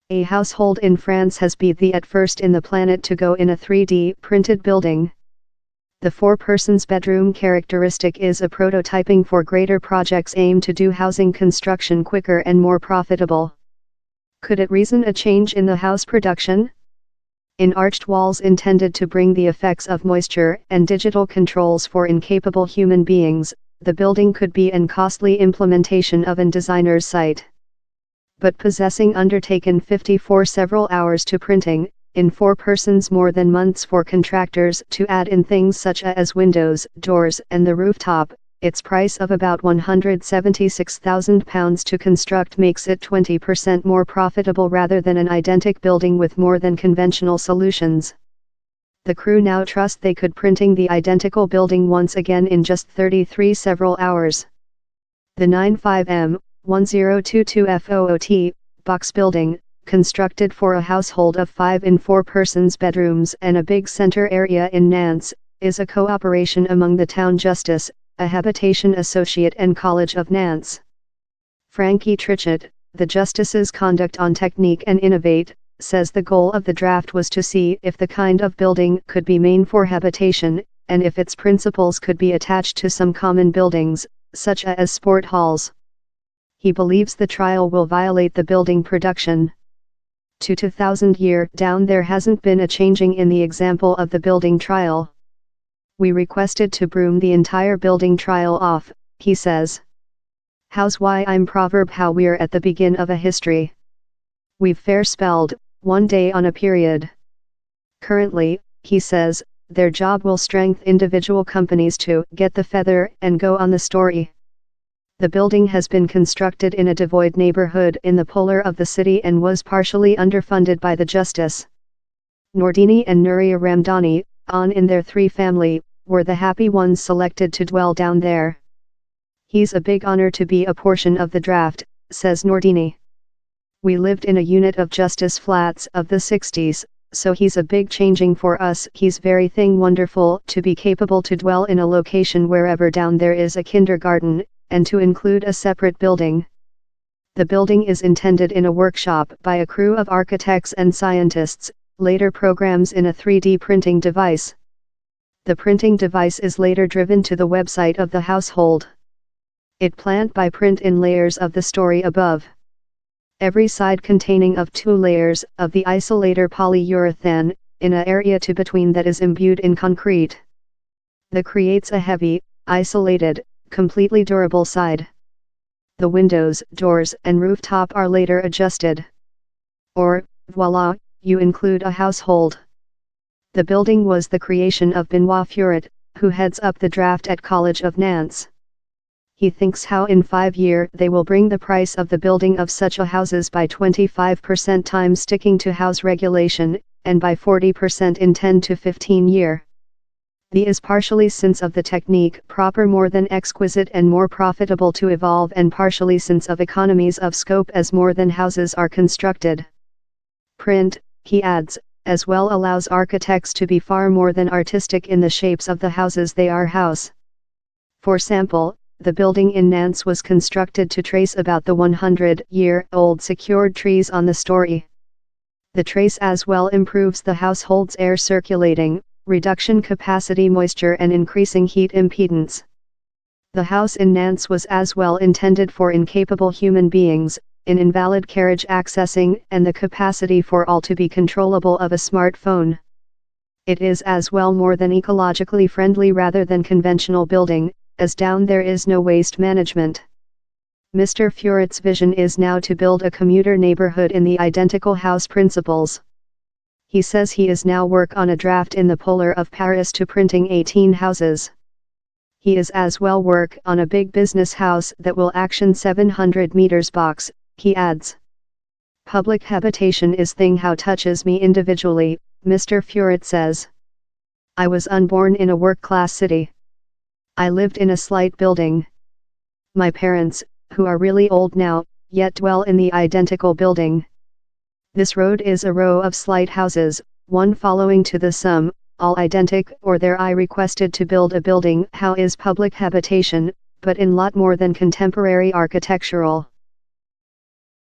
A household in France has been the first in the planet to go in a 3D printed building. The 4-person's bedroom characteristic is a prototyping for greater projects aimed to do housing construction quicker and more profitable. Could it reason a change in the house production? In arched walls intended to bring the effects of moisture and digital controls for incapable human beings, the building could be an costly implementation of an designer's site. But possessing undertaken 54 several hours to printing, in 4 persons more than months for contractors to add in things such as windows, doors and the rooftop, its price of about £176,000 to construct makes it 20% more profitable rather than an identical building with more than conventional solutions. The crew now trust they could printing the identical building once again in just 33 several hours. The 95M 1022 FOOT box building, constructed for a household of 5 in 4 persons bedrooms and a big center area in Nantes, is a cooperation among the town justice, a habitation associate and College of Nantes. Frankie Trichet, the justice's conduct on technique and innovate, says the goal of the draft was to see if the kind of building could be made for habitation, and if its principles could be attached to some common buildings, such as sport halls. He believes the trial will violate the building production. To 2000 year down there hasn't been a changing in the example of the building trial. We requested to broom the entire building trial off, he says. How's why I'm proverb how we're at the begin of a history. We've fair spelled, one day on a period. Currently, he says, their job will strengthen individual companies to get the feather and go on the story. The building has been constructed in a devoid neighborhood in the polar of the city and was partially underfunded by the justice. Nordini and Nuria Ramdani, on in their 3 family, were the happy ones selected to dwell down there. He's a big honor to be a portion of the draft, says Nordini. We lived in a unit of justice flats of the 60s, so he's a big changing for us. He's very thing wonderful to be capable to dwell in a location wherever down there is a kindergarten, and to include a separate building. The building is intended in a workshop by a crew of architects and scientists, later programs in a 3D printing device. The printing device is later driven to the website of the household. It plant by print in layers of the story above. Every side containing of 2 layers of the isolator polyurethane, in a area to between that is imbued in concrete. That creates a heavy, isolated, completely durable side. The windows, doors and rooftop are later adjusted. Or, voila, you include a household. The building was the creation of Benoit Furet, who heads up the draft at College of Nantes. He thinks how in 5 years they will bring the price of the building of such a houses by 25% time sticking to house regulation, and by 40% in 10 to 15 years. The is partially since of the technique proper more than exquisite and more profitable to evolve, and partially since of economies of scope as more than houses are constructed. Print, he adds, as well allows architects to be far more than artistic in the shapes of the houses they are house. For sample, the building in Nantes was constructed to trace about the 100-year-old secured trees on the story. The trace as well improves the household's air circulating, reduction capacity moisture and increasing heat impedance. The house in Nantes was as well intended for incapable human beings, in invalid carriage accessing and the capacity for all to be controllable of a smartphone. It is as well more than ecologically friendly rather than conventional building, as down there is no waste management. Mr. Furet's vision is now to build a commuter neighborhood in the identical house principles. He says he is now work on a draft in the polar of Paris to printing 18 houses. He is as well work on a big business house that will action 700 meters box, he adds. Public habitation is thing how touches me individually, Mr. Furet says. I was unborn in a work-class city. I lived in a slight building. My parents, who are really old now, yet dwell in the identical building. This road is a row of slight houses, one following to the sum, all identic, or there I requested to build a building how is public habitation, but in lot more than contemporary architectural.